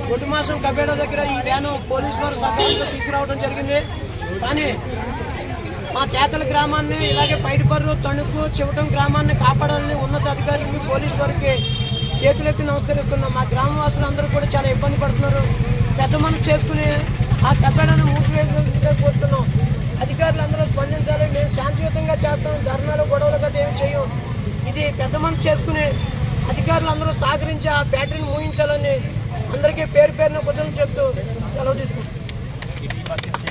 కొట్టుమాసం కబేడ దగ్గర ఈ van police వారు సకాలంలో తీసుకురావడం జరిగింది. కానీ మా కేతల గ్రామాన్ని ఇలాగే పైడిపర్రు, తణుకు, చివటం గ్రామాన్ని కాపాడాలని ఉన్నత అధికారులకి, పోలీసు వారికి చేతులెత్తి నమస్కరిస్తున్నాం. మా గ్రామవాసులు అందరూ కూడా చాలా ఇబ్బంది పడుతున్నారు. పెద్ద మనసు చేసుకుని ఆ కబేడను మూసివేయగా కోరుతున్నాం. అధికారులు అందరూ స్పందించాలి. మేము శాంతియుతంగా చేస్తాం, ధర్నాలు, గొడవలు గట్రా ఏమి చేయం. ఇది పెద్ద మనసు చేసుకుని అధికారులు అందరూ సహకరించి ఆ బ్యాటరీని మూయించాలని అందరికీ పేరు పేరున కుదరని చెప్తూ సెలవు తీసుకుంటాం.